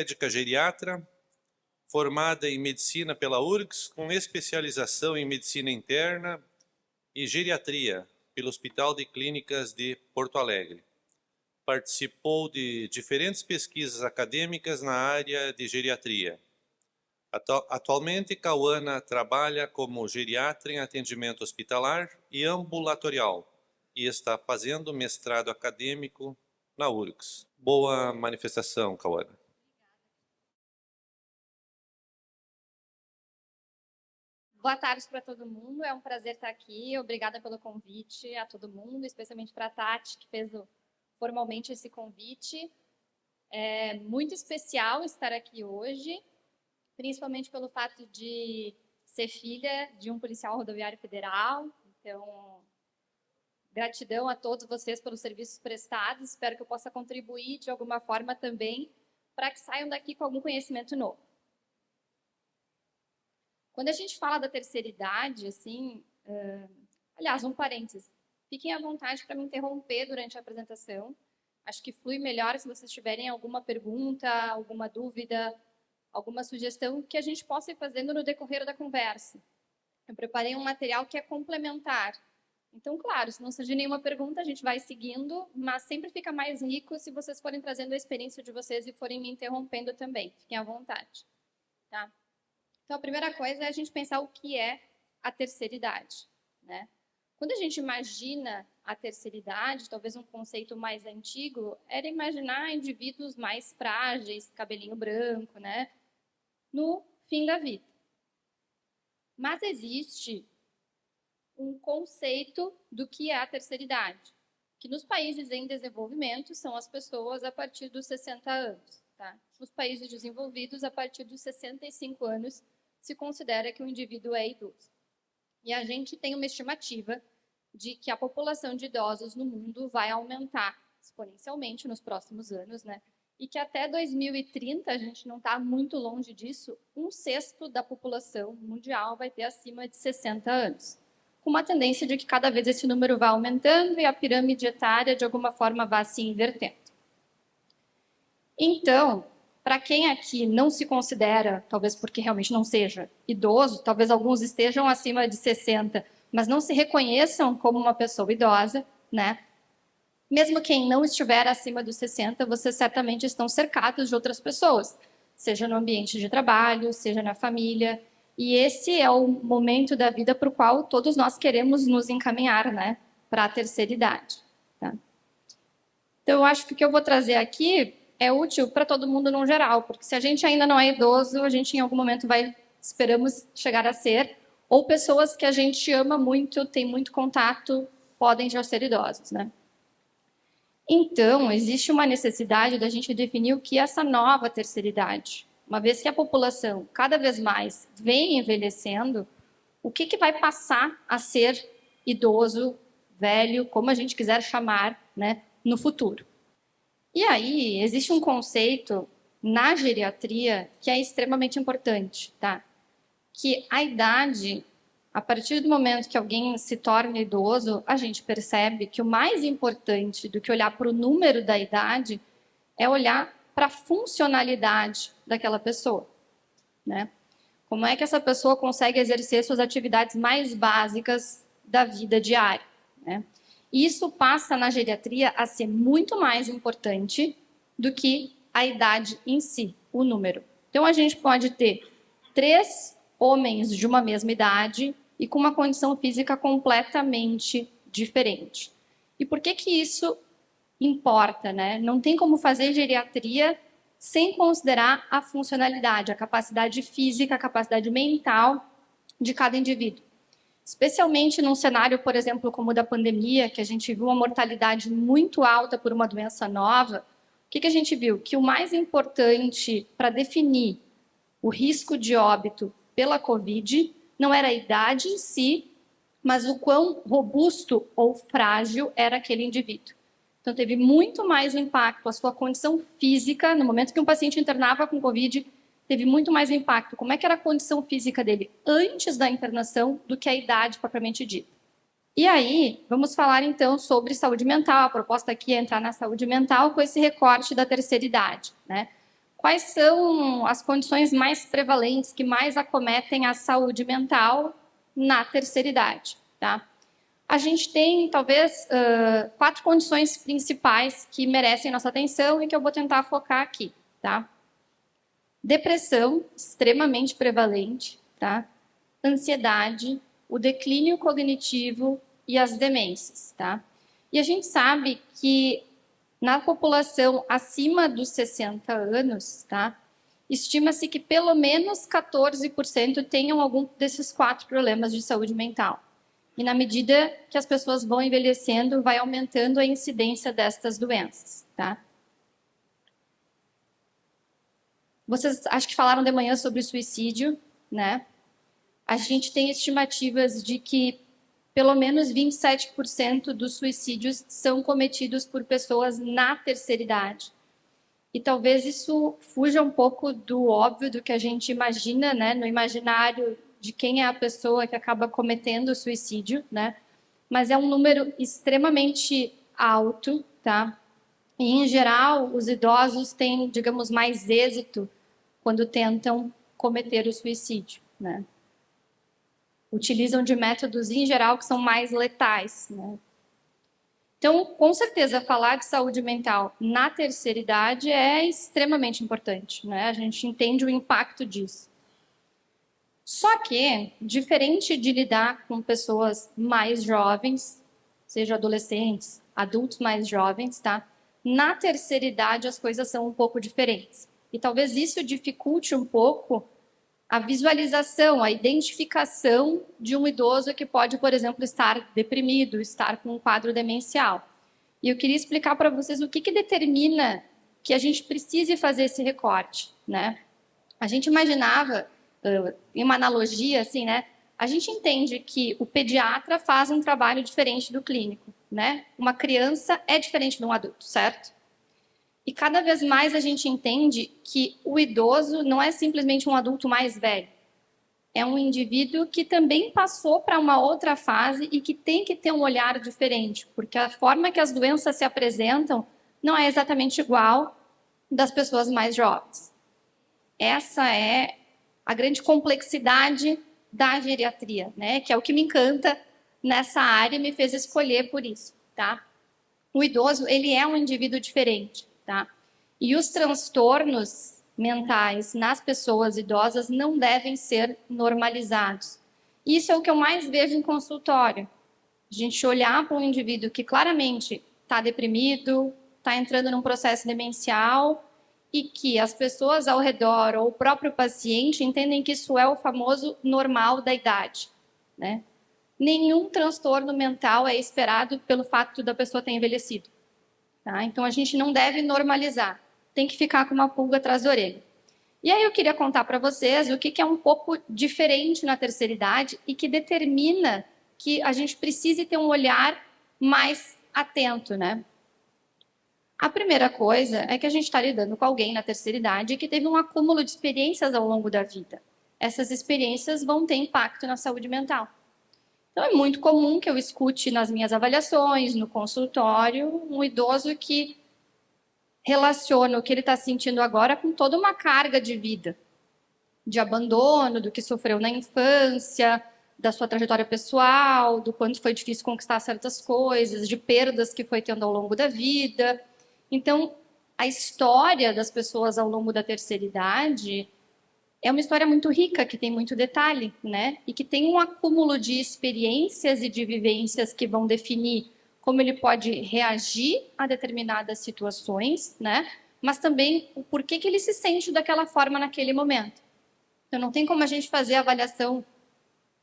médica geriatra, formada em medicina pela URGS, com especialização em medicina interna e geriatria pelo Hospital de Clínicas de Porto Alegre. Participou de diferentes pesquisas acadêmicas na área de geriatria. Atualmente, Cauana trabalha como geriatra em atendimento hospitalar e ambulatorial e está fazendo mestrado acadêmico na URGS. Boa manifestação, Cauana. Boa tarde para todo mundo, é um prazer estar aqui. Obrigada pelo convite a todo mundo, especialmente para a Tati, que fez formalmente esse convite. É muito especial estar aqui hoje, principalmente pelo fato de ser filha de um policial rodoviário federal. Então, gratidão a todos vocês pelos serviços prestados. Espero que eu possa contribuir de alguma forma também para que saiam daqui com algum conhecimento novo. Quando a gente fala da terceira idade, assim, aliás, um parênteses, fiquem à vontade para me interromper durante a apresentação. Acho que flui melhor se vocês tiverem alguma pergunta, alguma dúvida, alguma sugestão que a gente possa ir fazendo no decorrer da conversa. Eu preparei um material que é complementar. Então, claro, se não surgir nenhuma pergunta, a gente vai seguindo, mas sempre fica mais rico se vocês forem trazendo a experiência de vocês e forem me interrompendo também. Fiquem à vontade. Tá? Então, a primeira coisa é a gente pensar o que é a terceira idade, né? Quando a gente imagina a terceira idade, talvez um conceito mais antigo, era imaginar indivíduos mais frágeis, cabelinho branco, né? No fim da vida. Mas existe um conceito do que é a terceira idade, que nos países em desenvolvimento são as pessoas a partir dos 60 anos, tá? Nos países desenvolvidos, a partir dos 65 anos, se considera que o indivíduo é idoso. E a gente tem uma estimativa de que a população de idosos no mundo vai aumentar exponencialmente nos próximos anos, né? E que até 2030, a gente não está muito longe disso, 1/6 da população mundial vai ter acima de 60 anos. Com uma tendência de que cada vez esse número vai aumentando e a pirâmide etária, de alguma forma, vai se invertendo. Então, para quem aqui não se considera, talvez porque realmente não seja idoso, talvez alguns estejam acima de 60, mas não se reconheçam como uma pessoa idosa, né? Mesmo quem não estiver acima dos 60, vocês certamente estão cercados de outras pessoas, seja no ambiente de trabalho, seja na família, e esse é o momento da vida para o qual todos nós queremos nos encaminhar, né? Para a terceira idade. Tá? Então, eu acho que o que eu vou trazer aqui é útil para todo mundo no geral, porque se a gente ainda não é idoso, a gente em algum momento esperamos chegar a ser, ou pessoas que a gente ama muito, tem muito contato, podem já ser idosos, né? Então, existe uma necessidade da gente definir o que é essa nova terceira idade. Uma vez que a população cada vez mais vem envelhecendo, o que vai passar a ser idoso, velho, como a gente quiser chamar, né, no futuro? E aí, existe um conceito na geriatria que é extremamente importante, tá? Que a idade, a partir do momento que alguém se torna idoso, a gente percebe que o mais importante do que olhar para o número da idade é olhar para a funcionalidade daquela pessoa, né? Como é que essa pessoa consegue exercer suas atividades mais básicas da vida diária, né? Isso passa na geriatria a ser muito mais importante do que a idade em si, o número. Então, a gente pode ter 3 homens de uma mesma idade e com uma condição física completamente diferente. E por que isso importa, né? Não tem como fazer geriatria sem considerar a funcionalidade, a capacidade física, a capacidade mental de cada indivíduo. Especialmente num cenário, por exemplo, como o da pandemia, que a gente viu uma mortalidade muito alta por uma doença nova, o que a gente viu? Que o mais importante para definir o risco de óbito pela Covid não era a idade em si, mas o quão robusto ou frágil era aquele indivíduo. Então, teve muito mais impacto a sua condição física, no momento que um paciente internava com Covid, teve muito mais impacto. Como é que era a condição física dele antes da internação do que a idade propriamente dita. E aí, vamos falar então sobre saúde mental. A proposta aqui é entrar na saúde mental com esse recorte da terceira idade, né? quais são as condições mais prevalentes que mais acometem a saúde mental na terceira idade, tá? A gente tem, talvez, 4 condições principais que merecem nossa atenção e que eu vou tentar focar aqui, tá? Depressão, extremamente prevalente, tá? Ansiedade, o declínio cognitivo e as demências, tá? E a gente sabe que na população acima dos 60 anos, tá? Estima-se que pelo menos 14% tenham algum desses 4 problemas de saúde mental. E na medida que as pessoas vão envelhecendo, vai aumentando a incidência destas doenças, tá? Vocês acho que falaram de manhã sobre suicídio, né? A gente tem estimativas de que pelo menos 27% dos suicídios são cometidos por pessoas na terceira idade. E talvez isso fuja um pouco do óbvio, do que a gente imagina, né, no imaginário de quem é a pessoa que acaba cometendo o suicídio, né? Mas é um número extremamente alto, tá? E, em geral, os idosos têm, digamos, mais êxito quando tentam cometer o suicídio, né? Utilizam de métodos, em geral, que são mais letais, né? Então, com certeza, falar de saúde mental na terceira idade é extremamente importante, né? A gente entende o impacto disso. Só que, diferente de lidar com pessoas mais jovens, seja adolescentes, adultos mais jovens, tá? Na terceira idade as coisas são um pouco diferentes. E talvez isso dificulte um pouco a visualização, a identificação de um idoso que pode, por exemplo, estar deprimido, estar com um quadro demencial. E eu queria explicar para vocês o que determina que a gente precise fazer esse recorte, né? A gente imaginava, em uma analogia, assim, né? A gente entende que o pediatra faz um trabalho diferente do clínico, né? Uma criança é diferente de um adulto, certo? E cada vez mais a gente entende que o idoso não é simplesmente um adulto mais velho. É um indivíduo que também passou para uma outra fase e que tem que ter um olhar diferente, porque a forma que as doenças se apresentam não é exatamente igual das pessoas mais jovens. Essa é a grande complexidade da geriatria, né? Que é o que me encanta nessa área e me fez escolher por isso, tá? O idoso, ele é um indivíduo diferente, tá? E os transtornos mentais nas pessoas idosas não devem ser normalizados. Isso é o que eu mais vejo em consultório. A gente olhar para um indivíduo que claramente está deprimido, está entrando num processo demencial e que as pessoas ao redor ou o próprio paciente entendem que isso é o famoso normal da idade, né? Nenhum transtorno mental é esperado pelo fato da pessoa ter envelhecido, tá? Então a gente não deve normalizar, tem que ficar com uma pulga atrás da orelha. E aí eu queria contar para vocês o que é um pouco diferente na terceira idade e que determina que a gente precise ter um olhar mais atento, né? A primeira coisa é que a gente está lidando com alguém na terceira idade que teve um acúmulo de experiências ao longo da vida. Essas experiências vão ter impacto na saúde mental. Então, é muito comum que eu escute nas minhas avaliações, no consultório, um idoso que relaciona o que ele está sentindo agora com toda uma carga de vida, de abandono, do que sofreu na infância, da sua trajetória pessoal, do quanto foi difícil conquistar certas coisas, de perdas que foi tendo ao longo da vida. Então, a história das pessoas ao longo da terceira idade é uma história muito rica, que tem muito detalhe, né? E que tem um acúmulo de experiências e de vivências que vão definir como ele pode reagir a determinadas situações, né? Mas também o porquê que ele se sente daquela forma naquele momento. Então, não tem como a gente fazer a avaliação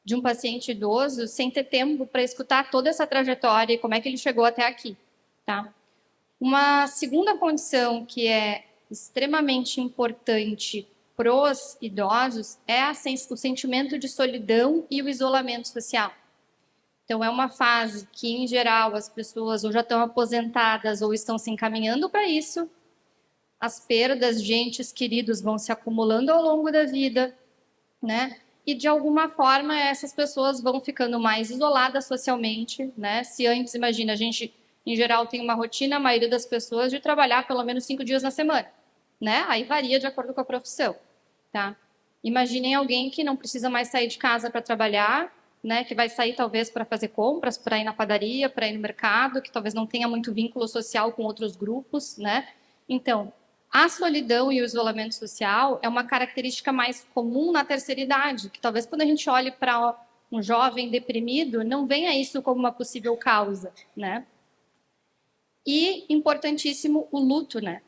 de um paciente idoso sem ter tempo para escutar toda essa trajetória e como é que ele chegou até aqui, tá? Uma segunda condição que é extremamente importante para os idosos é o sentimento de solidão e o isolamento social. Então, é uma fase que, em geral, as pessoas ou já estão aposentadas ou estão se encaminhando para isso. As perdas de entes queridos vão se acumulando ao longo da vida, né? E, de alguma forma, essas pessoas vão ficando mais isoladas socialmente, né? Se antes, imagina, a gente, em geral, tem uma rotina, a maioria das pessoas, de trabalhar pelo menos 5 dias na semana. né? Aí varia de acordo com a profissão, tá? Imaginem alguém que não precisa mais sair de casa para trabalhar, né? Que vai sair talvez para fazer compras, para ir na padaria, para ir no mercado, que talvez não tenha muito vínculo social com outros grupos, né? Então, a solidão e o isolamento social é uma característica mais comum na terceira idade, que talvez quando a gente olhe para um jovem deprimido, não venha isso como uma possível causa, né? E, importantíssimo, o luto, né?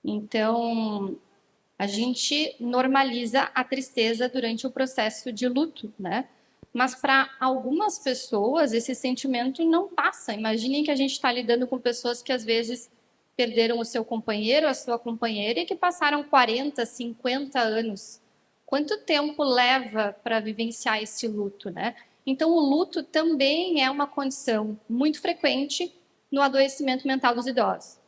Então, a gente normaliza a tristeza durante o processo de luto, né? Mas para algumas pessoas esse sentimento não passa. Imaginem que a gente está lidando com pessoas que às vezes perderam o seu companheiro, a sua companheira e que passaram 40, 50 anos. Quanto tempo leva para vivenciar esse luto, né? Então o luto também é uma condição muito frequente no adoecimento mental dos idosos.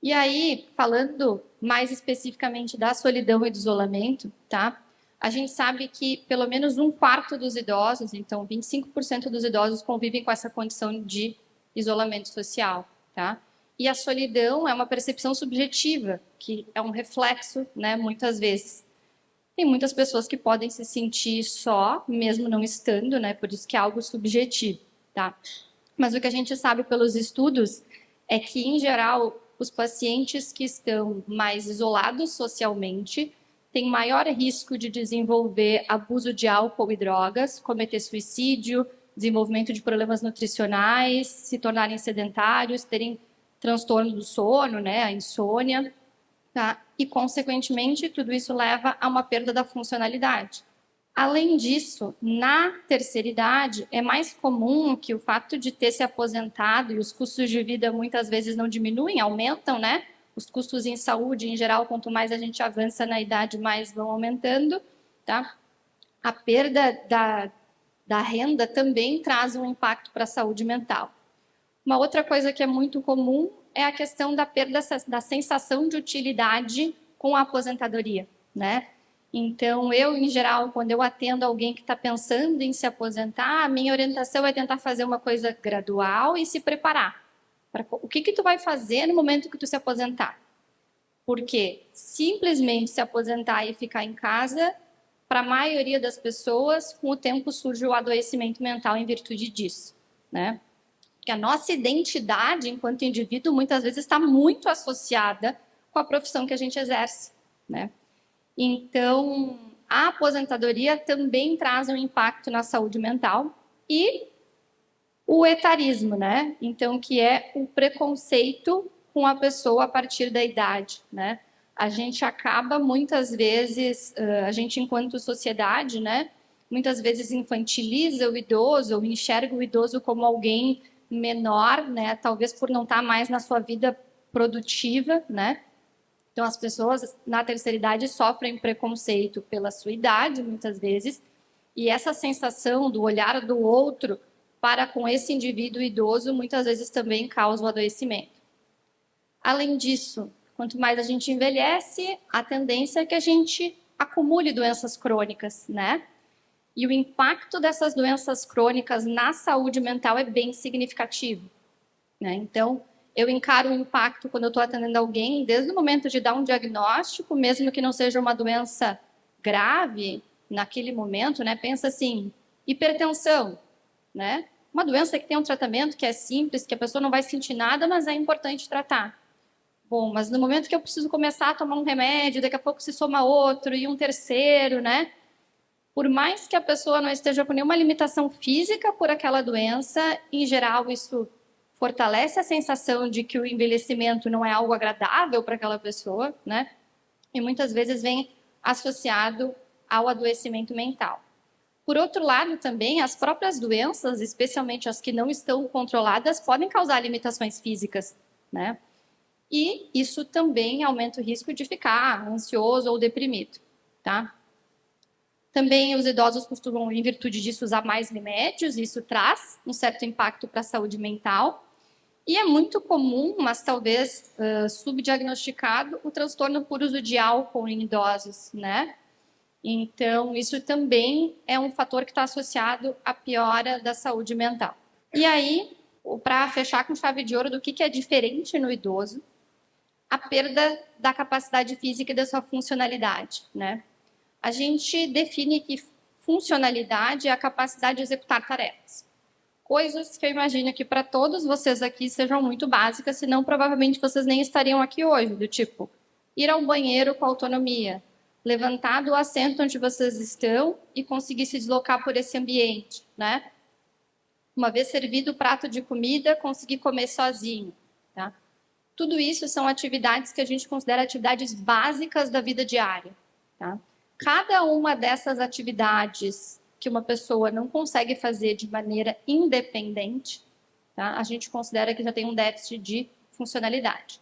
E aí, falando mais especificamente da solidão e do isolamento, tá? A gente sabe que pelo menos um quarto dos idosos, então 25% dos idosos convivem com essa condição de isolamento social, tá? E a solidão é uma percepção subjetiva, que é um reflexo, né, muitas vezes. Tem muitas pessoas que podem se sentir só, mesmo não estando, né, por isso que é algo subjetivo, tá? Mas o que a gente sabe pelos estudos é que, em geral, os pacientes que estão mais isolados socialmente têm maior risco de desenvolver abuso de álcool e drogas, cometer suicídio, desenvolvimento de problemas nutricionais, se tornarem sedentários, terem transtorno do sono, né, a insônia, tá? E, consequentemente, tudo isso leva a uma perda da funcionalidade. Além disso, na terceira idade, é mais comum que o fato de ter se aposentado e os custos de vida muitas vezes não diminuem, aumentam, né? Os custos em saúde, em geral, quanto mais a gente avança na idade, mais vão aumentando, tá? A perda da renda também traz um impacto para a saúde mental. Uma outra coisa que é muito comum é a questão da perda da sensação de utilidade com a aposentadoria, né? Então, eu, em geral, quando eu atendo alguém que está pensando em se aposentar, a minha orientação é tentar fazer uma coisa gradual e se preparar. O que tu vai fazer no momento que tu se aposentar? Porque simplesmente se aposentar e ficar em casa, para a maioria das pessoas, com o tempo surge o adoecimento mental em virtude disso, né? Porque a nossa identidade enquanto indivíduo muitas vezes está muito associada com a profissão que a gente exerce, né? Então, a aposentadoria também traz um impacto na saúde mental e o etarismo, né? Então, que é o preconceito com a pessoa a partir da idade, né? A gente acaba muitas vezes, a gente enquanto sociedade, né? Muitas vezes infantiliza o idoso ou enxerga o idoso como alguém menor, né? Talvez por não estar mais na sua vida produtiva, né? Então, as pessoas na terceira idade sofrem preconceito pela sua idade, muitas vezes, e essa sensação do olhar do outro para com esse indivíduo idoso, muitas vezes também causa o adoecimento. Além disso, quanto mais a gente envelhece, a tendência é que a gente acumule doenças crônicas, né? E o impacto dessas doenças crônicas na saúde mental é bem significativo, né? Então, eu encaro o impacto quando eu estou atendendo alguém, desde o momento de dar um diagnóstico, mesmo que não seja uma doença grave, naquele momento, né? Pensa assim, hipertensão, né? Uma doença que tem um tratamento que é simples, que a pessoa não vai sentir nada, mas é importante tratar. Bom, mas no momento que eu preciso começar a tomar um remédio, daqui a pouco se soma outro e um terceiro, né? Por mais que a pessoa não esteja com nenhuma limitação física por aquela doença, em geral isso fortalece a sensação de que o envelhecimento não é algo agradável para aquela pessoa, né? E muitas vezes vem associado ao adoecimento mental. Por outro lado, também, as próprias doenças, especialmente as que não estão controladas, podem causar limitações físicas, né? E isso também aumenta o risco de ficar ansioso ou deprimido, tá? Também os idosos costumam, em virtude disso, usar mais remédios, e isso traz um certo impacto para a saúde mental. E é muito comum, mas talvez subdiagnosticado, o transtorno por uso de álcool em idosos, né? Então, isso também é um fator que está associado à piora da saúde mental. E aí, para fechar com chave de ouro do que é diferente no idoso, a perda da capacidade física e da sua funcionalidade, né? A gente define que funcionalidade é a capacidade de executar tarefas. Coisas que eu imagino que para todos vocês aqui sejam muito básicas, senão provavelmente vocês nem estariam aqui hoje, do tipo ir ao banheiro com autonomia, levantar do assento onde vocês estão e conseguir se deslocar por esse ambiente, né? Uma vez servido o prato de comida, conseguir comer sozinho, tá? Tudo isso são atividades que a gente considera atividades básicas da vida diária, tá? Cada uma dessas atividades que uma pessoa não consegue fazer de maneira independente, tá? A gente considera que já tem um déficit de funcionalidade.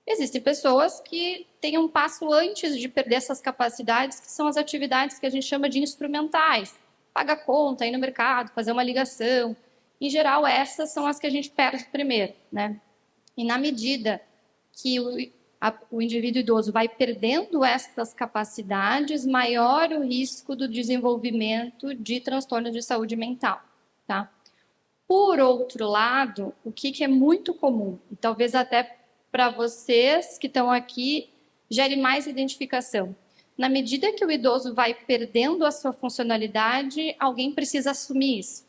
Existem pessoas que têm um passo antes de perder essas capacidades, que são as atividades que a gente chama de instrumentais. Pagar conta, ir no mercado, fazer uma ligação. Em geral, essas são as que a gente perde primeiro, né? E na medida que o indivíduo idoso vai perdendo essas capacidades, maior o risco do desenvolvimento de transtorno de saúde mental, tá? Por outro lado, o que é muito comum, e talvez até para vocês que estão aqui gere mais identificação. Na medida que o idoso vai perdendo a sua funcionalidade, alguém precisa assumir isso.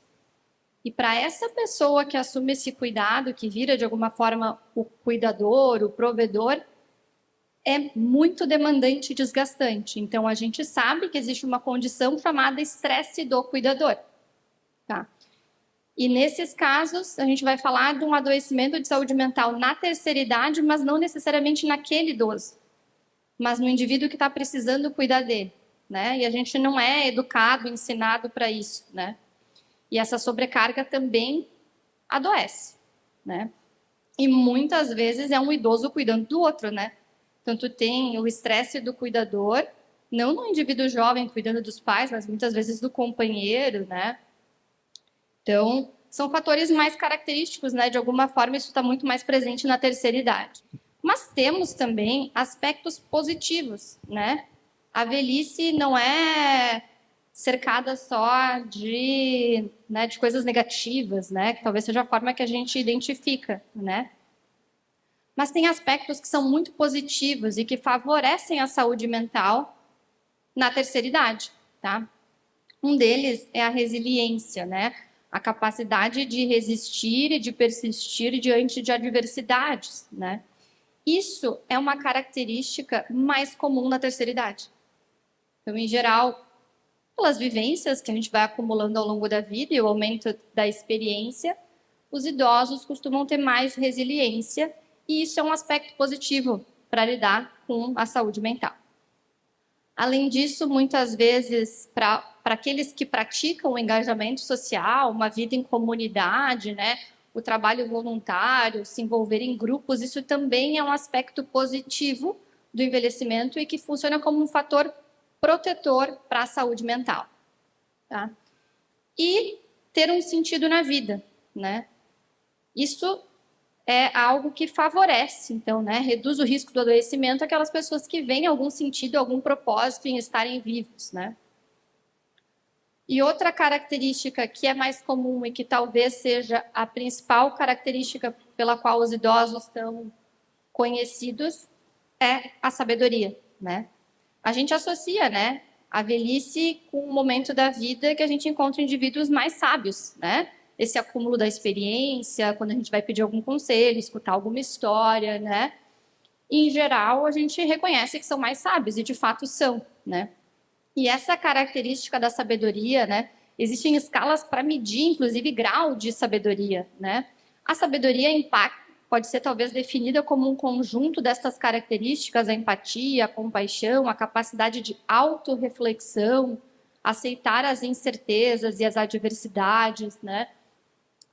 E para essa pessoa que assume esse cuidado, que vira de alguma forma o cuidador, o provedor, é muito demandante e desgastante. Então, a gente sabe que existe uma condição chamada estresse do cuidador. Tá? E nesses casos, a gente vai falar de um adoecimento de saúde mental na terceira idade, mas não necessariamente naquele idoso, mas no indivíduo que está precisando cuidar dele, né? E a gente não é educado, ensinado para isso, né? E essa sobrecarga também adoece, né? E muitas vezes é um idoso cuidando do outro, né? Então, tu tem o estresse do cuidador, não no indivíduo jovem cuidando dos pais, mas muitas vezes do companheiro, né? Então, são fatores mais característicos, né? De alguma forma, isso está muito mais presente na terceira idade. Mas temos também aspectos positivos, né? A velhice não é cercada só de coisas negativas, né? Que talvez seja a forma que a gente identifica, né? Mas tem aspectos que são muito positivos e que favorecem a saúde mental na terceira idade, tá? Um deles é a resiliência, né? A capacidade de resistir e de persistir diante de adversidades, né? Isso é uma característica mais comum na terceira idade. Então, em geral, pelas vivências que a gente vai acumulando ao longo da vida e o aumento da experiência, os idosos costumam ter mais resiliência e isso é um aspecto positivo para lidar com a saúde mental. Além disso, muitas vezes, para aqueles que praticam o engajamento social, uma vida em comunidade, né, o trabalho voluntário, se envolver em grupos, isso também é um aspecto positivo do envelhecimento e que funciona como um fator protetor para a saúde mental. Tá? E ter um sentido na vida, né? Isso é algo que favorece, então, né, reduz o risco do adoecimento aquelas pessoas que veem algum sentido, algum propósito em estarem vivos, né? E outra característica que é mais comum e que talvez seja a principal característica pela qual os idosos são conhecidos é a sabedoria, né? A gente associa, né, a velhice com um momento da vida que a gente encontra indivíduos mais sábios, né? Esse acúmulo da experiência, quando a gente vai pedir algum conselho, escutar alguma história, né? Em geral, a gente reconhece que são mais sábios, e de fato são, né? E essa característica da sabedoria, né? Existem escalas para medir, inclusive, grau de sabedoria, né? A sabedoria pode ser talvez definida como um conjunto destas características, a empatia, a compaixão, a capacidade de autorreflexão, aceitar as incertezas e as adversidades, né?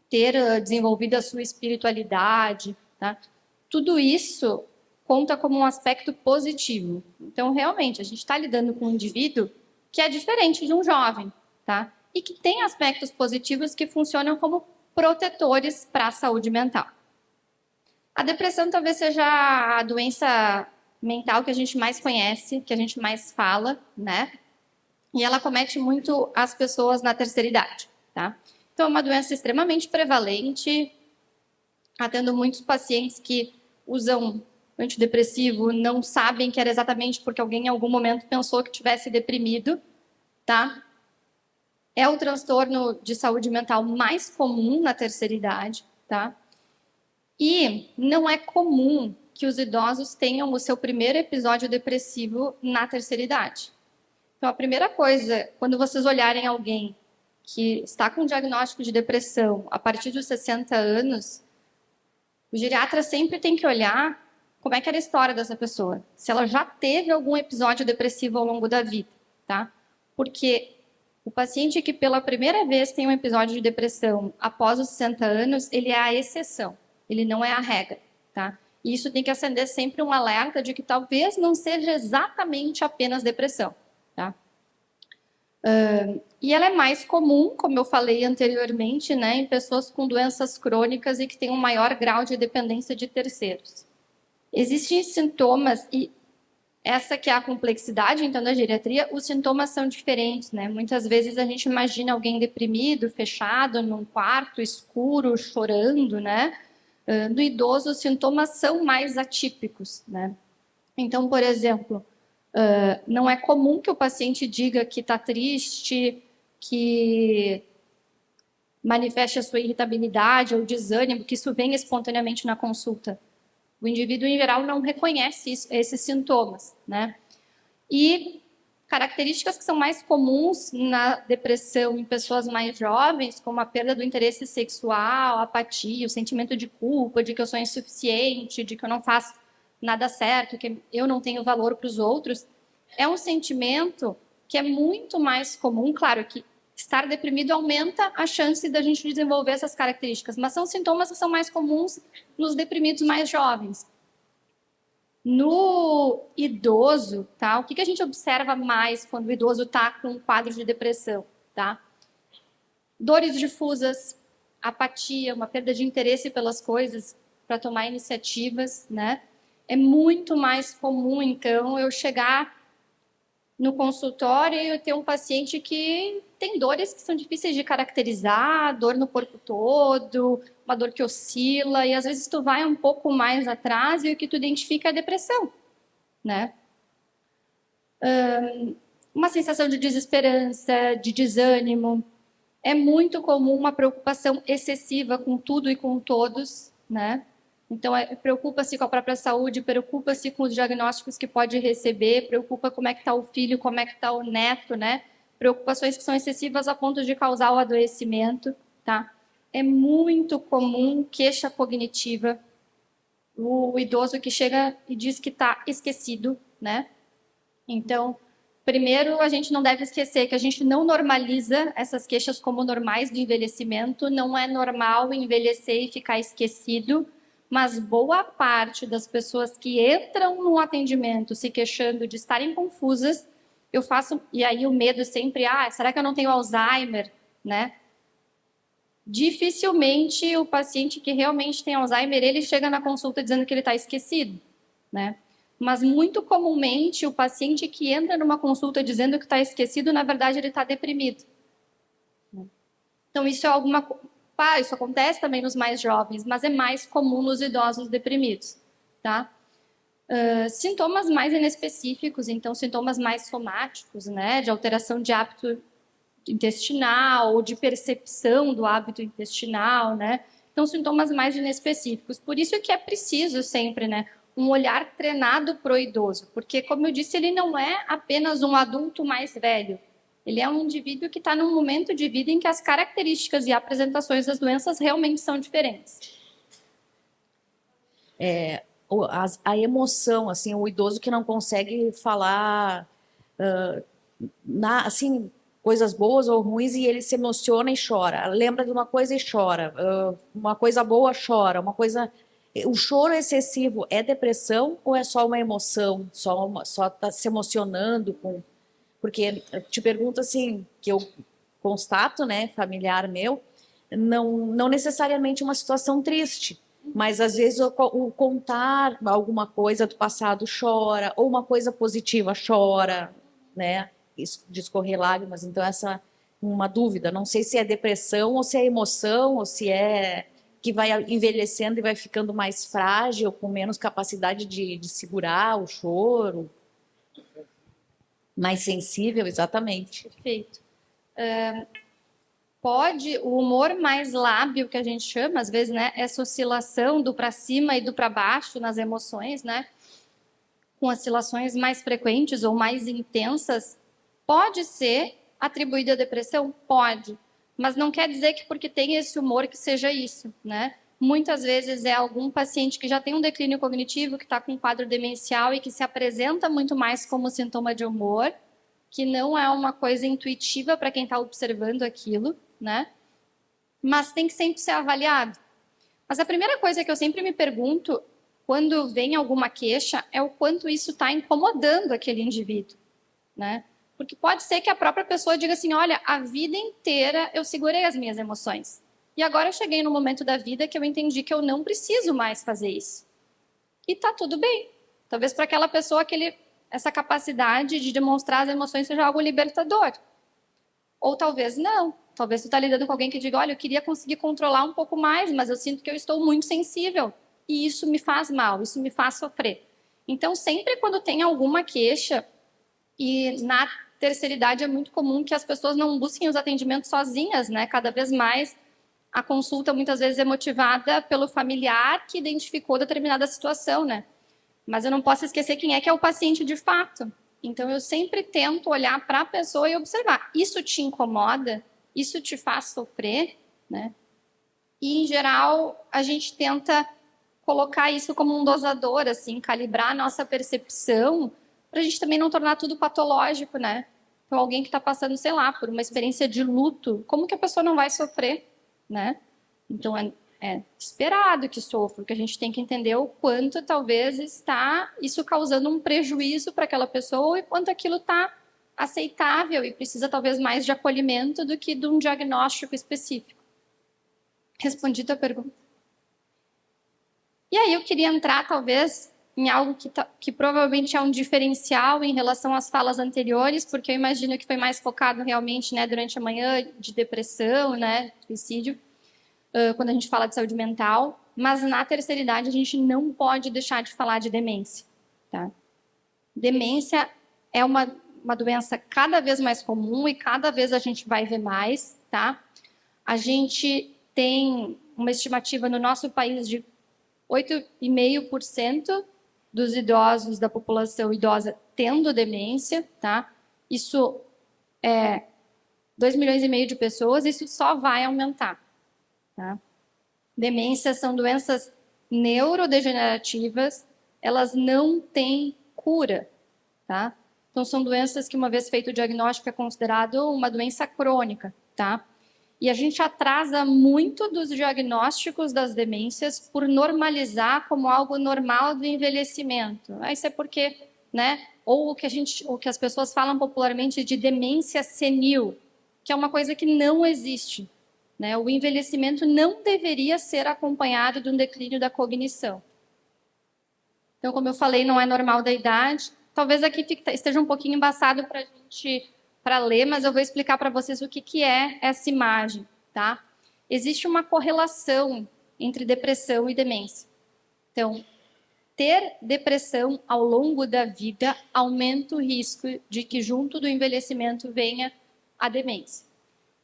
Ter desenvolvido a sua espiritualidade, tá? Tudo isso conta como um aspecto positivo. Então, realmente, a gente está lidando com um indivíduo que é diferente de um jovem, tá? E que tem aspectos positivos que funcionam como protetores para a saúde mental. A depressão talvez seja a doença mental que a gente mais conhece, que a gente mais fala, né? E ela comete muito as pessoas na terceira idade, tá? Então, é uma doença extremamente prevalente, atendo muitos pacientes que usam antidepressivo, não sabem que era exatamente porque alguém em algum momento pensou que tivesse deprimido, tá? É o transtorno de saúde mental mais comum na terceira idade, tá? E não é comum que os idosos tenham o seu primeiro episódio depressivo na terceira idade. Então, a primeira coisa, quando vocês olharem alguém que está com diagnóstico de depressão a partir dos 60 anos, o geriatra sempre tem que olhar como é que era a história dessa pessoa, se ela já teve algum episódio depressivo ao longo da vida, tá? Porque o paciente que pela primeira vez tem um episódio de depressão após os 60 anos, ele é a exceção, ele não é a regra, tá? E isso tem que acender sempre um alerta de que talvez não seja exatamente apenas depressão, tá? E ela é mais comum, como eu falei anteriormente, né, em pessoas com doenças crônicas e que têm um maior grau de dependência de terceiros. Existem sintomas, e essa que é a complexidade, então, da geriatria, os sintomas são diferentes, né? Muitas vezes a gente imagina alguém deprimido, fechado num quarto escuro, chorando, né? No idoso, os sintomas são mais atípicos, né? Então, por exemplo, não é comum que o paciente diga que está triste, que manifeste a sua irritabilidade ou desânimo, que isso venha espontaneamente na consulta. O indivíduo, em geral, não reconhece esses sintomas, né? E características que são mais comuns na depressão em pessoas mais jovens, como a perda do interesse sexual, a apatia, o sentimento de culpa, de que eu sou insuficiente, de que eu não faço nada certo, que eu não tenho valor para os outros, é um sentimento que é muito mais comum. Claro que estar deprimido aumenta a chance da gente desenvolver essas características, mas são sintomas que são mais comuns nos deprimidos mais jovens. No idoso, tá? O que a gente observa mais quando o idoso está com um quadro de depressão, tá? Dores difusas, apatia, uma perda de interesse pelas coisas para tomar iniciativas, né? É muito mais comum, então, eu chegar no consultório e eu ter um paciente que tem dores que são difíceis de caracterizar, dor no corpo todo, uma dor que oscila, e às vezes tu vai um pouco mais atrás e o que tu identifica é a depressão, né? Uma sensação de desesperança, de desânimo. É muito comum uma preocupação excessiva com tudo e com todos, né? Então, preocupa-se com a própria saúde, preocupa-se com os diagnósticos que pode receber, preocupa como é que está o filho, como é que está o neto, né? Preocupações que são excessivas a ponto de causar o adoecimento, tá? É muito comum queixa cognitiva, o idoso que chega e diz que está esquecido, né? Então, primeiro, a gente não deve esquecer que a gente não normaliza essas queixas como normais do envelhecimento, não é normal envelhecer e ficar esquecido, mas boa parte das pessoas que entram no atendimento se queixando de estarem confusas, eu faço, e aí o medo sempre, será que eu não tenho Alzheimer, né? Dificilmente o paciente que realmente tem Alzheimer, ele chega na consulta dizendo que ele está esquecido, né? Mas muito comumente o paciente que entra numa consulta dizendo que está esquecido, na verdade ele está deprimido. Então isso é isso acontece também nos mais jovens, mas é mais comum nos idosos deprimidos, tá? Sintomas mais inespecíficos, então sintomas mais somáticos, né? De alteração de hábito intestinal ou de percepção do hábito intestinal, né? Então sintomas mais inespecíficos. Por isso que é preciso sempre, né? Um olhar treinado para o idoso, porque, como eu disse, ele não é apenas um adulto mais velho, ele é um indivíduo que está num momento de vida em que as características e apresentações das doenças realmente são diferentes. A emoção, assim, o idoso que não consegue falar, assim, coisas boas ou ruins e ele se emociona e chora, lembra de uma coisa e chora, uma coisa boa chora, uma coisa... O choro excessivo é depressão ou é só uma emoção, só tá se emocionando com... Porque eu te pergunto assim, que eu constato, né, familiar meu, não necessariamente uma situação triste, mas às vezes o contar alguma coisa do passado chora, ou uma coisa positiva chora, né, discorrer lágrimas. Então essa uma dúvida, não sei se é depressão ou se é emoção ou se é que vai envelhecendo e vai ficando mais frágil, com menos capacidade de segurar o choro. Mais sensível, exatamente. Perfeito. Pode, o humor mais lábil, que a gente chama, às vezes, né, essa oscilação do para cima e do para baixo nas emoções, né, com oscilações mais frequentes ou mais intensas, pode ser atribuído à depressão? Pode. Mas não quer dizer que porque tem esse humor que seja isso, né? Muitas vezes é algum paciente que já tem um declínio cognitivo, que está com um quadro demencial e que se apresenta muito mais como sintoma de humor, que não é uma coisa intuitiva para quem está observando aquilo, né? Mas tem que sempre ser avaliado. Mas a primeira coisa que eu sempre me pergunto quando vem alguma queixa é o quanto isso está incomodando aquele indivíduo, né? Porque pode ser que a própria pessoa diga assim, olha, a vida inteira eu segurei as minhas emoções. E agora eu cheguei no momento da vida que eu entendi que eu não preciso mais fazer isso. E tá tudo bem. Talvez para aquela pessoa essa capacidade de demonstrar as emoções seja algo libertador. Ou talvez não. Talvez tu tá lidando com alguém que diga, olha, eu queria conseguir controlar um pouco mais, mas eu sinto que eu estou muito sensível. E isso me faz mal, isso me faz sofrer. Então, sempre quando tem alguma queixa, e na terceira idade é muito comum que as pessoas não busquem os atendimentos sozinhas, né? Cada vez mais a consulta muitas vezes é motivada pelo familiar que identificou determinada situação, né? Mas eu não posso esquecer quem é que é o paciente de fato. Então eu sempre tento olhar para a pessoa e observar. Isso te incomoda? Isso te faz sofrer, né? E em geral a gente tenta colocar isso como um dosador, assim, calibrar a nossa percepção para a gente também não tornar tudo patológico, né? Então alguém que está passando, sei lá, por uma experiência de luto, como que a pessoa não vai sofrer, né? Então é esperado que sofra, porque a gente tem que entender o quanto talvez está isso causando um prejuízo para aquela pessoa e quanto aquilo está aceitável e precisa talvez mais de acolhimento do que de um diagnóstico específico. Respondi tua pergunta. E aí eu queria entrar talvez em algo que provavelmente é um diferencial em relação às falas anteriores, porque eu imagino que foi mais focado realmente, né, durante a manhã de depressão, né, suicídio, quando a gente fala de saúde mental, mas na terceira idade a gente não pode deixar de falar de demência, tá? Demência é uma doença cada vez mais comum e cada vez a gente vai ver mais, tá? A gente tem uma estimativa no nosso país de 8,5% dos idosos, da população idosa, tendo demência, tá? Isso é 2,5 milhões de pessoas, isso só vai aumentar, tá? Demências são doenças neurodegenerativas, elas não têm cura, tá? Então, são doenças que, uma vez feito o diagnóstico, é considerado uma doença crônica, tá? E a gente atrasa muito dos diagnósticos das demências por normalizar como algo normal do envelhecimento. Isso é porque, né? Ou o que as pessoas falam popularmente de demência senil, que é uma coisa que não existe, né? O envelhecimento não deveria ser acompanhado de um declínio da cognição. Então, como eu falei, não é normal da idade. Talvez aqui esteja um pouquinho embaçado para a gente ler, mas eu vou explicar para vocês o que é essa imagem, tá? Existe uma correlação entre depressão e demência. Então, ter depressão ao longo da vida aumenta o risco de que junto do envelhecimento venha a demência.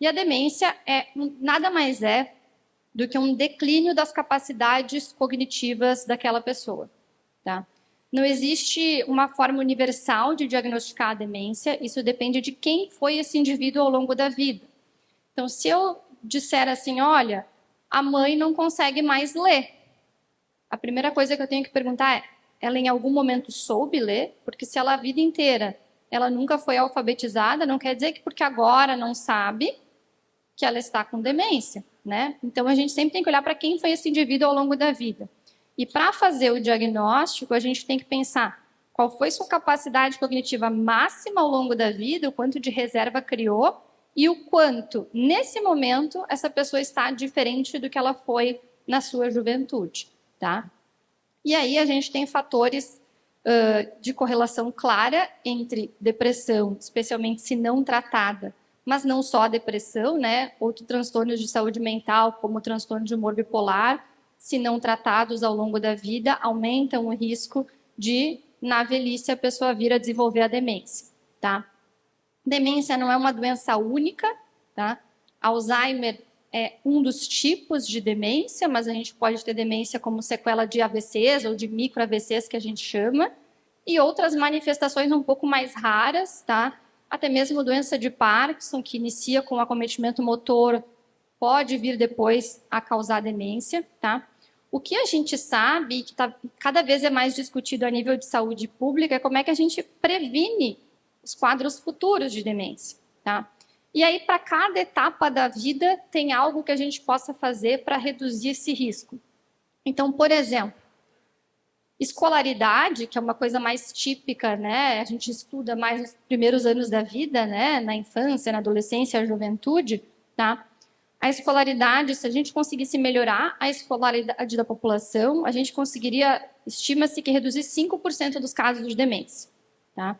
E a demência nada mais é do que um declínio das capacidades cognitivas daquela pessoa, tá? Não existe uma forma universal de diagnosticar a demência, isso depende de quem foi esse indivíduo ao longo da vida. Então, se eu disser assim, olha, a mãe não consegue mais ler, a primeira coisa que eu tenho que perguntar é, ela em algum momento soube ler? Porque se ela a vida inteira, ela nunca foi alfabetizada, não quer dizer que porque agora não sabe, que ela está com demência, né? Então, a gente sempre tem que olhar para quem foi esse indivíduo ao longo da vida. E para fazer o diagnóstico, a gente tem que pensar qual foi sua capacidade cognitiva máxima ao longo da vida, o quanto de reserva criou e o quanto, nesse momento, essa pessoa está diferente do que ela foi na sua juventude, tá? E aí a gente tem fatores de correlação clara entre depressão, especialmente se não tratada, mas não só a depressão, né? Outros transtornos de saúde mental, como o transtorno de humor bipolar, se não tratados ao longo da vida, aumentam o risco de, na velhice, a pessoa vir a desenvolver a demência, tá? Demência não é uma doença única, tá? Alzheimer é um dos tipos de demência, mas a gente pode ter demência como sequela de AVCs ou de micro-AVCs, que a gente chama, e outras manifestações um pouco mais raras, tá? Até mesmo doença de Parkinson, que inicia com acometimento motor, pode vir depois a causar demência, tá? O que a gente sabe, que cada vez é mais discutido a nível de saúde pública, é como é que a gente previne os quadros futuros de demência, tá? E aí, para cada etapa da vida, tem algo que a gente possa fazer para reduzir esse risco. Então, por exemplo, escolaridade, que é uma coisa mais típica, né? A gente estuda mais nos primeiros anos da vida, né? Na infância, na adolescência, na juventude, tá? A escolaridade, se a gente conseguisse melhorar a escolaridade da população, a gente conseguiria, estima-se que reduzir 5% dos casos de demência, tá?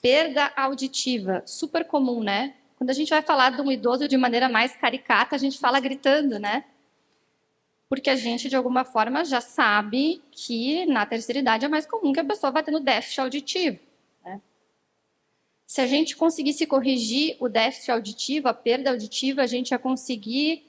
Perda auditiva, super comum, né? Quando a gente vai falar de um idoso de maneira mais caricata, a gente fala gritando, né? Porque a gente, de alguma forma, já sabe que na terceira idade é mais comum que a pessoa vá tendo déficit auditivo, né? Se a gente conseguisse corrigir o déficit auditivo, a perda auditiva, a gente ia conseguir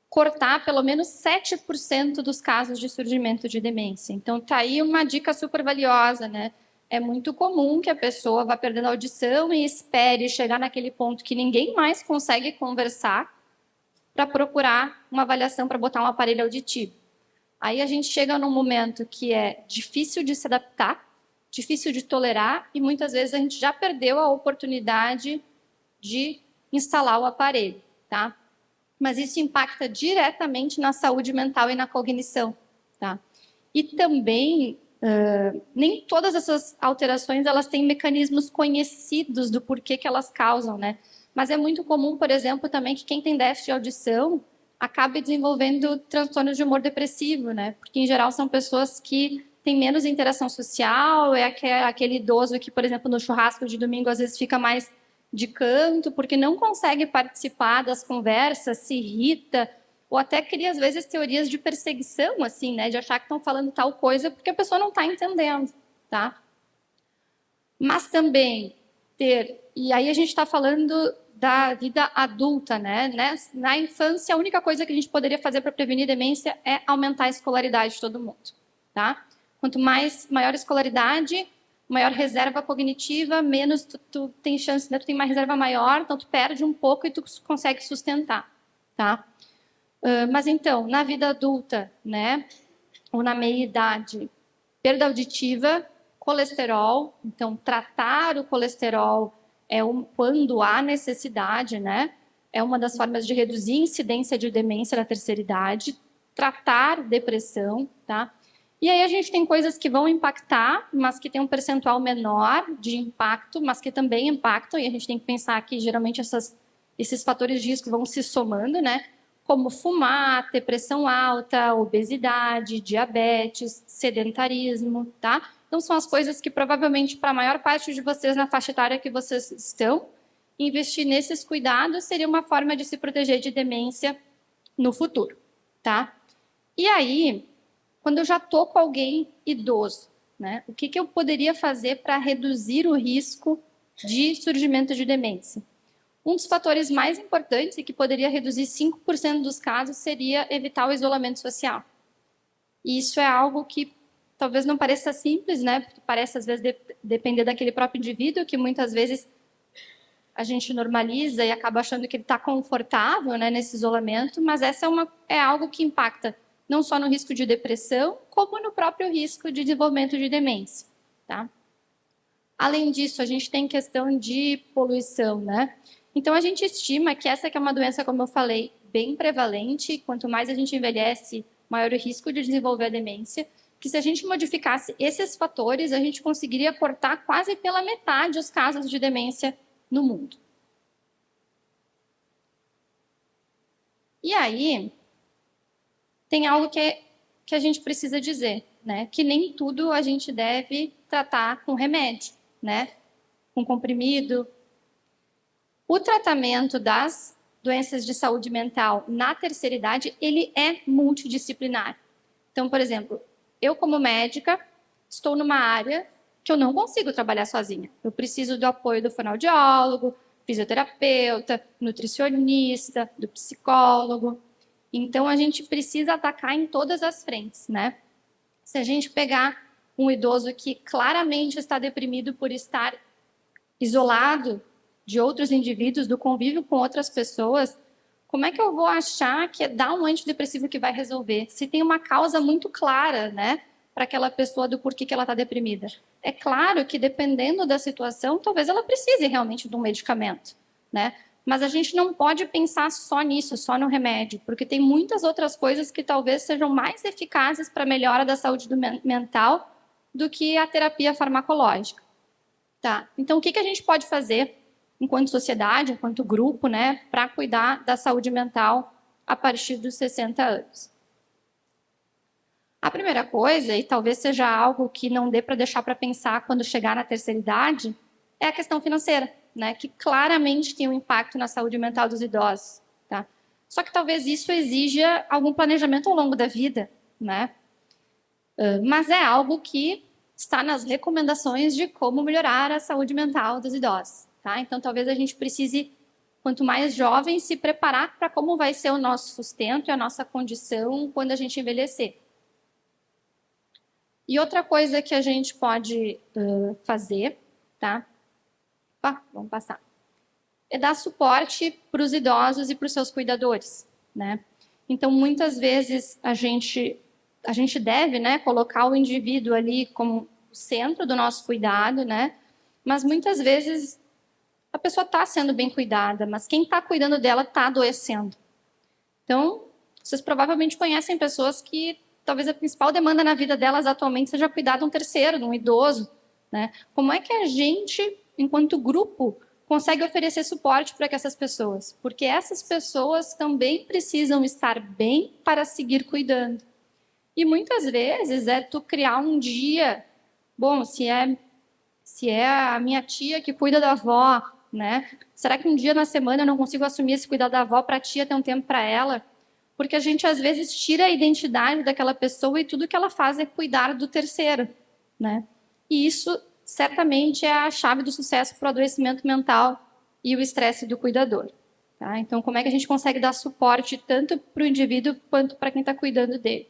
cortar pelo menos 7% dos casos de surgimento de demência. Então, tá aí uma dica super valiosa, né? É muito comum que a pessoa vá perdendo a audição e espere chegar naquele ponto que ninguém mais consegue conversar para procurar uma avaliação para botar um aparelho auditivo. Aí a gente chega num momento que é difícil de se adaptar, difícil de tolerar e muitas vezes a gente já perdeu a oportunidade de instalar o aparelho, tá? Mas isso impacta diretamente na saúde mental e na cognição, tá? E também nem todas essas alterações elas têm mecanismos conhecidos do porquê que elas causam, né? Mas é muito comum, por exemplo, também que quem tem déficit de audição acabe desenvolvendo transtornos de humor depressivo, né? Porque em geral são pessoas que têm menos interação social, é aquele idoso que, por exemplo, no churrasco de domingo às vezes fica mais de canto, porque não consegue participar das conversas, se irrita, ou até cria, às vezes, teorias de perseguição, assim, né? De achar que estão falando tal coisa porque a pessoa não está entendendo, tá? Mas também e aí a gente está falando da vida adulta, né? Na infância, a única coisa que a gente poderia fazer para prevenir demência é aumentar a escolaridade de todo mundo, tá? Quanto maior a escolaridade, maior reserva cognitiva, menos tu tem chance, né? Tu tem uma reserva maior, então tu perde um pouco e tu consegue sustentar, tá? Mas então, na vida adulta, né, ou na meia-idade, perda auditiva, colesterol, então tratar o colesterol quando há necessidade, né, é uma das formas de reduzir a incidência de demência na terceira idade, tratar depressão, tá? E aí a gente tem coisas que vão impactar, mas que tem um percentual menor de impacto, mas que também impactam, e a gente tem que pensar que geralmente esses fatores de risco vão se somando, né? Como fumar, ter pressão alta, obesidade, diabetes, sedentarismo, tá? Então, são as coisas que provavelmente, para a maior parte de vocês na faixa etária que vocês estão, investir nesses cuidados seria uma forma de se proteger de demência no futuro, tá? E aí, quando eu já estou com alguém idoso, né? O que eu poderia fazer para reduzir o risco de surgimento de demência? Um dos fatores mais importantes e que poderia reduzir 5% dos casos seria evitar o isolamento social. E isso é algo que talvez não pareça simples, né? Porque parece, às vezes, depender daquele próprio indivíduo, que muitas vezes a gente normaliza e acaba achando que ele está confortável, né, nesse isolamento, mas essa é algo que impacta não só no risco de depressão, como no próprio risco de desenvolvimento de demência, tá? Além disso, a gente tem questão de poluição, né? Então, a gente estima que essa que é uma doença, como eu falei, bem prevalente. Quanto mais a gente envelhece, maior o risco de desenvolver a demência. Que se a gente modificasse esses fatores, a gente conseguiria cortar quase pela metade os casos de demência no mundo. E aí, tem algo que a gente precisa dizer, né? Que nem tudo a gente deve tratar com remédio, né? Com comprimido. O tratamento das doenças de saúde mental na terceira idade, ele é multidisciplinar. Então, por exemplo, eu como médica, estou numa área que eu não consigo trabalhar sozinha. Eu preciso do apoio do fonoaudiólogo, fisioterapeuta, nutricionista, do psicólogo. Então, a gente precisa atacar em todas as frentes, né? Se a gente pegar um idoso que claramente está deprimido por estar isolado de outros indivíduos, do convívio com outras pessoas, como é que eu vou achar que é dar um antidepressivo que vai resolver? Se tem uma causa muito clara, né, para aquela pessoa do porquê que ela está deprimida. É claro que, dependendo da situação, talvez ela precise realmente de um medicamento, né? Mas a gente não pode pensar só nisso, só no remédio, porque tem muitas outras coisas que talvez sejam mais eficazes para a melhora da saúde mental do que a terapia farmacológica. Tá? Então, o que a gente pode fazer enquanto sociedade, enquanto grupo, né, para cuidar da saúde mental a partir dos 60 anos? A primeira coisa, e talvez seja algo que não dê para deixar para pensar quando chegar na terceira idade, é a questão financeira, né, que claramente tem um impacto na saúde mental dos idosos. Tá? Só que talvez isso exija algum planejamento ao longo da vida, né? Mas é algo que está nas recomendações de como melhorar a saúde mental dos idosos. Tá? Então, talvez a gente precise, quanto mais jovem, se preparar para como vai ser o nosso sustento e a nossa condição quando a gente envelhecer. E outra coisa que a gente pode fazer, tá? Vamos passar. É dar suporte para os idosos e para os seus cuidadores, né? Então, muitas vezes, a gente deve, né, colocar o indivíduo ali como o centro do nosso cuidado, né? Mas muitas vezes a pessoa está sendo bem cuidada, mas quem está cuidando dela está adoecendo. Então, vocês provavelmente conhecem pessoas que talvez a principal demanda na vida delas atualmente seja cuidar de um terceiro, de um idoso, né? Como é que a gente, enquanto grupo, consegue oferecer suporte para essas pessoas? Porque essas pessoas também precisam estar bem para seguir cuidando. E muitas vezes é tu criar um dia, bom, se é a minha tia que cuida da avó, né? Será que um dia na semana eu não consigo assumir esse cuidado da avó para a tia ter um tempo para ela? Porque a gente às vezes tira a identidade daquela pessoa e tudo que ela faz é cuidar do terceiro, né? E isso certamente é a chave do sucesso para o adoecimento mental e o estresse do cuidador. Tá? Então, como é que a gente consegue dar suporte tanto para o indivíduo quanto para quem está cuidando dele?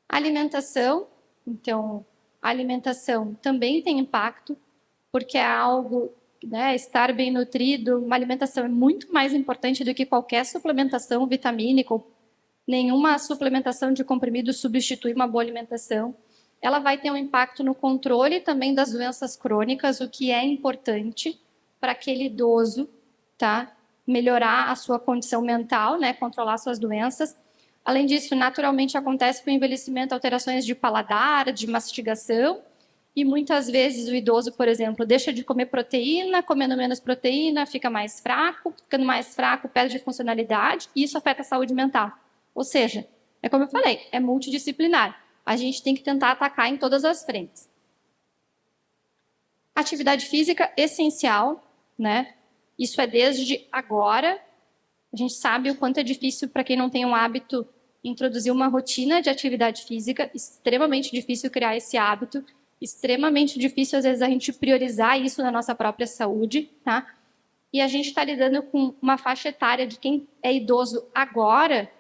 Alimentação, então, a alimentação também tem impacto, porque é algo, né, estar bem nutrido, uma alimentação é muito mais importante do que qualquer suplementação vitamínica, ou nenhuma suplementação de comprimido substitui uma boa alimentação. Ela vai ter um impacto no controle também das doenças crônicas, o que é importante para aquele idoso, tá, melhorar a sua condição mental, né, controlar suas doenças. Além disso, naturalmente acontece com o envelhecimento alterações de paladar, de mastigação, e muitas vezes o idoso, por exemplo, deixa de comer proteína, comendo menos proteína, fica mais fraco, ficando mais fraco, perde funcionalidade, e isso afeta a saúde mental. Ou seja, é como eu falei, é multidisciplinar. A gente tem que tentar atacar em todas as frentes. Atividade física essencial, né? Isso é desde agora. A gente sabe o quanto é difícil para quem não tem um hábito introduzir uma rotina de atividade física, extremamente difícil criar esse hábito, extremamente difícil às vezes a gente priorizar isso na nossa própria saúde, tá? E a gente está lidando com uma faixa etária de quem é idoso agora,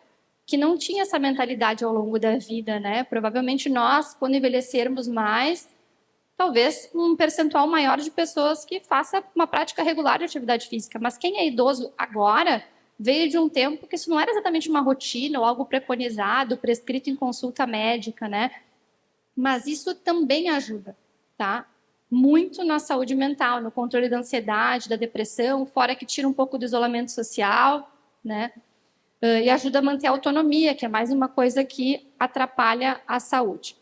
que não tinha essa mentalidade ao longo da vida, né? Provavelmente nós, quando envelhecermos mais, talvez um percentual maior de pessoas que faça uma prática regular de atividade física. Mas quem é idoso agora veio de um tempo que isso não era exatamente uma rotina ou algo preconizado, prescrito em consulta médica, né? Mas isso também ajuda, tá? Muito na saúde mental, no controle da ansiedade, da depressão, fora que tira um pouco do isolamento social, né? E ajuda a manter a autonomia, que é mais uma coisa que atrapalha a saúde.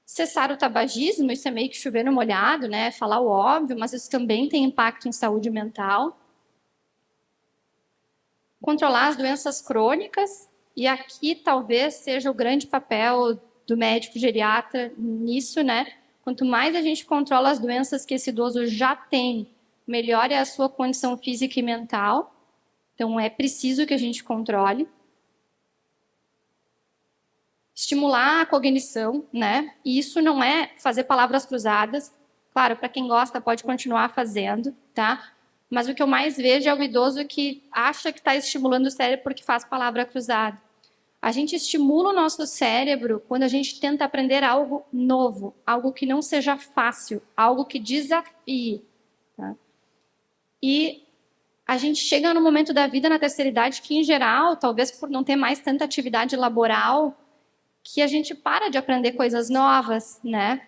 Cessar o tabagismo, isso é meio que chover no molhado, né? Falar o óbvio, mas isso também tem impacto em saúde mental. Controlar as doenças crônicas, e aqui talvez seja o grande papel do médico geriatra nisso, né? Quanto mais a gente controla as doenças que esse idoso já tem, melhore a sua condição física e mental. Então, é preciso que a gente controle. Estimular a cognição, né? E isso não é fazer palavras cruzadas. Claro, para quem gosta, pode continuar fazendo, tá? Mas o que eu mais vejo é o idoso que acha que está estimulando o cérebro porque faz palavra cruzada. A gente estimula o nosso cérebro quando a gente tenta aprender algo novo, algo que não seja fácil, algo que desafie. Tá? E a gente chega no momento da vida, na terceira idade, que em geral, talvez por não ter mais tanta atividade laboral, que a gente para de aprender coisas novas, né?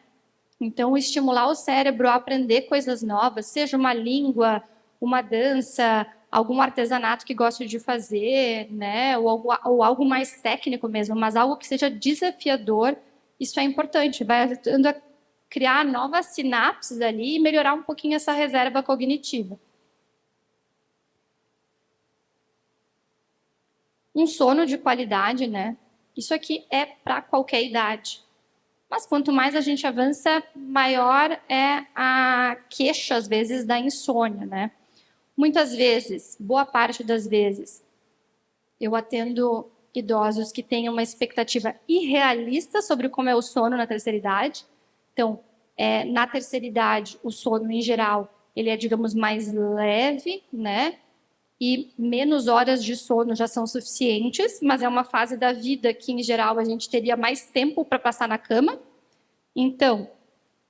Então, estimular o cérebro a aprender coisas novas, seja uma língua, uma dança, algum artesanato que goste de fazer, né? Ou algo mais técnico mesmo, mas algo que seja desafiador, isso é importante, vai ajudando a criar novas sinapses ali e melhorar um pouquinho essa reserva cognitiva. Um sono de qualidade, né? Isso aqui é para qualquer idade. Mas quanto mais a gente avança, maior é a queixa, às vezes, da insônia, né? Muitas vezes, boa parte das vezes, eu atendo idosos que têm uma expectativa irrealista sobre como é o sono na terceira idade. Então, na terceira idade, o sono, em geral, ele é, digamos, mais leve, né? E menos horas de sono já são suficientes, mas é uma fase da vida que, em geral, a gente teria mais tempo para passar na cama. Então,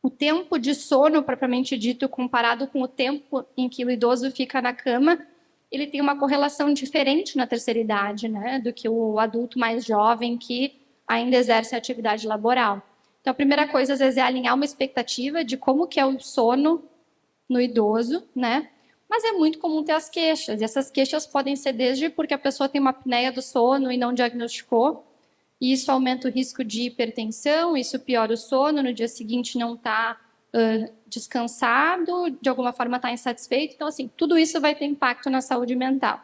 o tempo de sono, propriamente dito, comparado com o tempo em que o idoso fica na cama, ele tem uma correlação diferente na terceira idade, né, do que o adulto mais jovem que ainda exerce a atividade laboral. Então, a primeira coisa, às vezes, é alinhar uma expectativa de como que é o sono no idoso, né? Mas é muito comum ter as queixas, e essas queixas podem ser desde porque a pessoa tem uma apneia do sono e não diagnosticou, e isso aumenta o risco de hipertensão, isso piora o sono, no dia seguinte não está descansado, de alguma forma está insatisfeito. Então, assim, tudo isso vai ter impacto na saúde mental.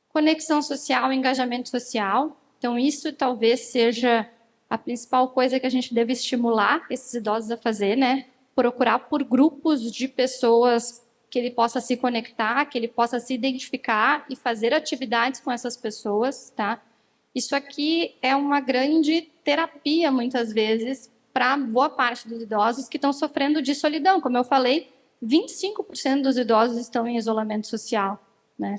Conexão social, engajamento social. Então, isso talvez seja a principal coisa que a gente deve estimular esses idosos a fazer, né? Procurar por grupos de pessoas que ele possa se conectar, que ele possa se identificar e fazer atividades com essas pessoas, tá? Isso aqui é uma grande terapia, muitas vezes, para boa parte dos idosos que estão sofrendo de solidão. Como eu falei, 25% dos idosos estão em isolamento social, né?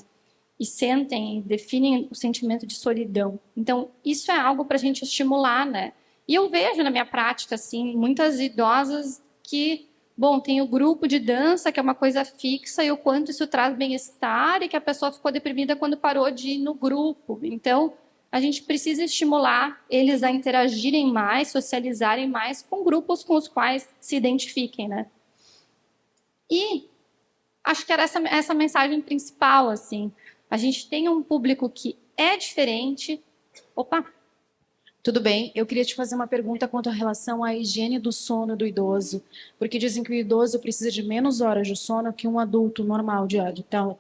E sentem, definem o sentimento de solidão. Então, isso é algo para a gente estimular, né? E eu vejo na minha prática, assim, muitas idosas que, bom, tem o grupo de dança, que é uma coisa fixa, e o quanto isso traz bem-estar, e que a pessoa ficou deprimida quando parou de ir no grupo. Então, a gente precisa estimular eles a interagirem mais, socializarem mais com grupos com os quais se identifiquem, né? E acho que era essa mensagem principal, assim. A gente tem um público que é diferente. Opa! Tudo bem, eu queria te fazer uma pergunta quanto à relação à higiene do sono do idoso, porque dizem que o idoso precisa de menos horas de sono que um adulto normal de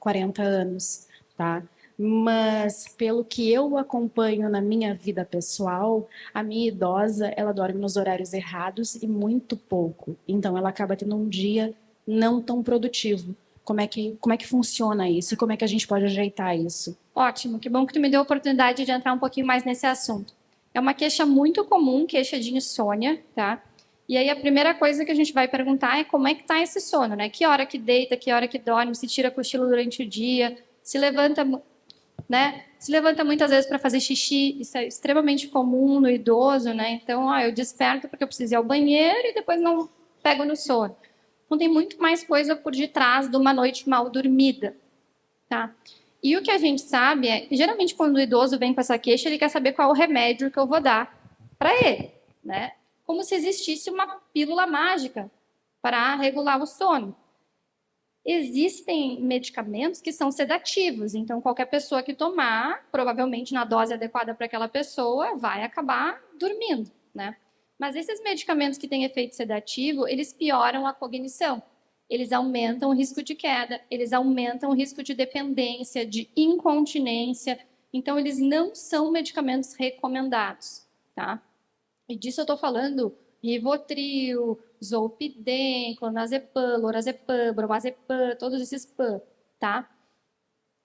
40 anos, tá? Mas pelo que eu acompanho na minha vida pessoal, a minha idosa, ela dorme nos horários errados e muito pouco. Então ela acaba tendo um dia não tão produtivo. Como é que funciona isso? Como é que a gente pode ajeitar isso? Ótimo, que bom que tu me deu a oportunidade de entrar um pouquinho mais nesse assunto. É uma queixa muito comum, queixa de insônia, tá? E aí a primeira coisa que a gente vai perguntar é como é que tá esse sono, né? Que hora que deita, que hora que dorme, se tira cochilo durante o dia, se levanta, né? Se levanta muitas vezes para fazer xixi, isso é extremamente comum no idoso, né? Então, eu desperto porque eu preciso ir ao banheiro e depois não pego no sono. Então tem muito mais coisa por detrás de uma noite mal dormida, tá? E o que a gente sabe é, geralmente quando o idoso vem com essa queixa, ele quer saber qual é o remédio que eu vou dar para ele, né? Como se existisse uma pílula mágica para regular o sono. Existem medicamentos que são sedativos, então qualquer pessoa que tomar, provavelmente na dose adequada para aquela pessoa, vai acabar dormindo, né? Mas esses medicamentos que têm efeito sedativo, eles pioram a cognição. Eles aumentam o risco de queda, eles aumentam o risco de dependência, de incontinência. Então, eles não são medicamentos recomendados, tá? E disso eu estou falando Rivotril, Zolpidem, Clonazepam, Lorazepam, Bromazepam, todos esses PAM, tá?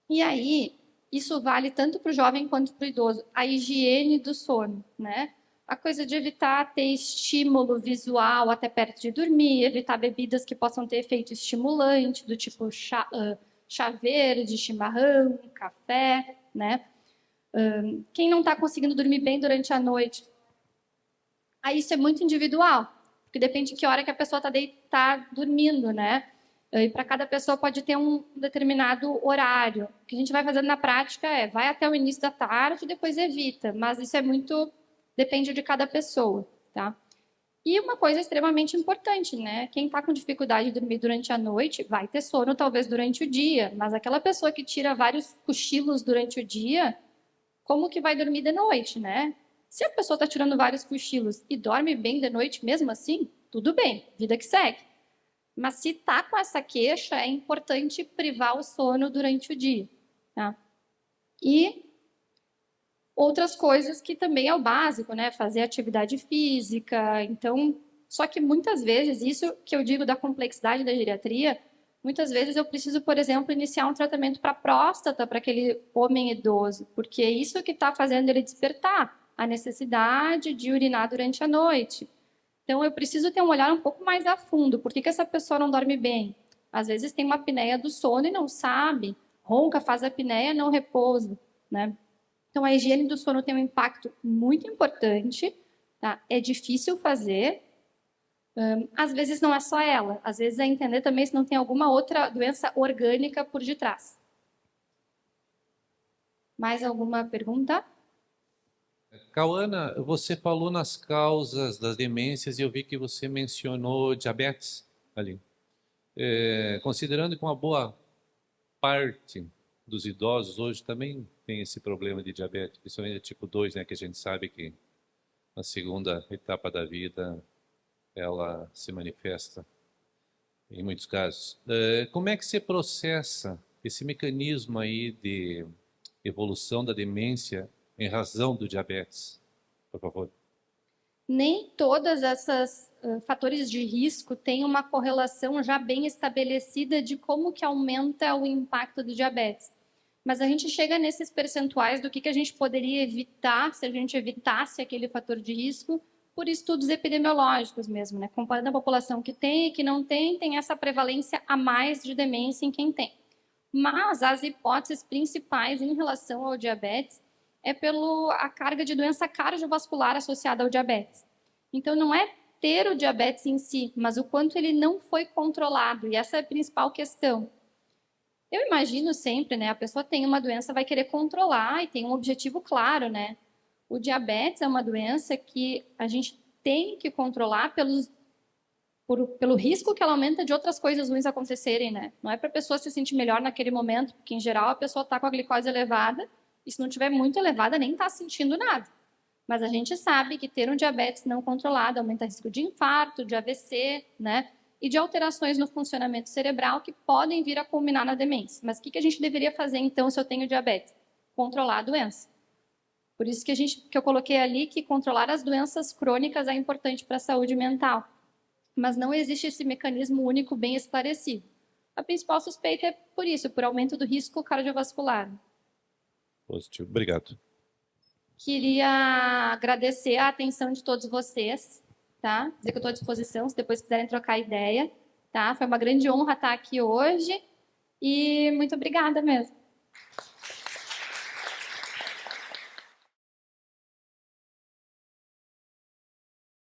E aí, isso vale tanto para o jovem quanto para o idoso. A higiene do sono, né? A coisa de evitar ter estímulo visual até perto de dormir, evitar bebidas que possam ter efeito estimulante, do tipo chá verde, chimarrão, café, né? Quem não está conseguindo dormir bem durante a noite, aí isso é muito individual, porque depende de que hora que a pessoa está dormindo, né? E para cada pessoa pode ter um determinado horário. O que a gente vai fazendo na prática vai até o início da tarde, depois evita, mas isso é muito, depende de cada pessoa, tá? E uma coisa extremamente importante, né? Quem está com dificuldade de dormir durante a noite vai ter sono talvez durante o dia, mas aquela pessoa que tira vários cochilos durante o dia, como que vai dormir de noite, né? Se a pessoa está tirando vários cochilos e dorme bem de noite mesmo assim, tudo bem, vida que segue. Mas se está com essa queixa, é importante privar o sono durante o dia, tá? E outras coisas que também é o básico, né? Fazer atividade física. Então, só que muitas vezes, isso que eu digo da complexidade da geriatria, muitas vezes eu preciso, por exemplo, iniciar um tratamento para próstata para aquele homem idoso, porque é isso que está fazendo ele despertar a necessidade de urinar durante a noite. Então, eu preciso ter um olhar um pouco mais a fundo. Por que essa pessoa não dorme bem? Às vezes tem uma apneia do sono e não sabe. Ronca, faz a apneia, não repousa, né? Então, a higiene do sono tem um impacto muito importante, tá? É difícil fazer. Às vezes não é só ela. Às vezes é entender também se não tem alguma outra doença orgânica por detrás. Mais alguma pergunta? Cauana, você falou nas causas das demências e eu vi que você mencionou diabetes ali. Considerando que uma boa parte dos idosos hoje também tem esse problema de diabetes, principalmente tipo 2, né, que a gente sabe que na segunda etapa da vida ela se manifesta em muitos casos. Como é que você processa esse mecanismo aí de evolução da demência em razão do diabetes, por favor? Nem todas essas fatores de risco têm uma correlação já bem estabelecida de como que aumenta o impacto do diabetes. Mas a gente chega nesses percentuais do que a gente poderia evitar se a gente evitasse aquele fator de risco por estudos epidemiológicos mesmo, né? Comparando a população que tem e que não tem, tem essa prevalência a mais de demência em quem tem. Mas as hipóteses principais em relação ao diabetes é pela carga de doença cardiovascular associada ao diabetes. Então, não é ter o diabetes em si, mas o quanto ele não foi controlado, e essa é a principal questão. Eu imagino sempre, né, a pessoa tem uma doença, vai querer controlar e tem um objetivo claro, né? O diabetes é uma doença que a gente tem que controlar pelo risco que ela aumenta de outras coisas ruins acontecerem, né? Não é para a pessoa se sentir melhor naquele momento, porque em geral a pessoa está com a glicose elevada e se não tiver muito elevada nem está sentindo nada. Mas a gente sabe que ter um diabetes não controlado aumenta o risco de infarto, de AVC, né? E de alterações no funcionamento cerebral que podem vir a culminar na demência. Mas o que a gente deveria fazer então se eu tenho diabetes? Controlar a doença. Por isso que eu coloquei ali que controlar as doenças crônicas é importante para a saúde mental. Mas não existe esse mecanismo único bem esclarecido. A principal suspeita é por isso, por aumento do risco cardiovascular. Positivo, obrigado. Queria agradecer a atenção de todos vocês, tá? Dizer que eu estou à disposição, se depois quiserem trocar ideia, tá? Foi uma grande honra estar aqui hoje e muito obrigada mesmo.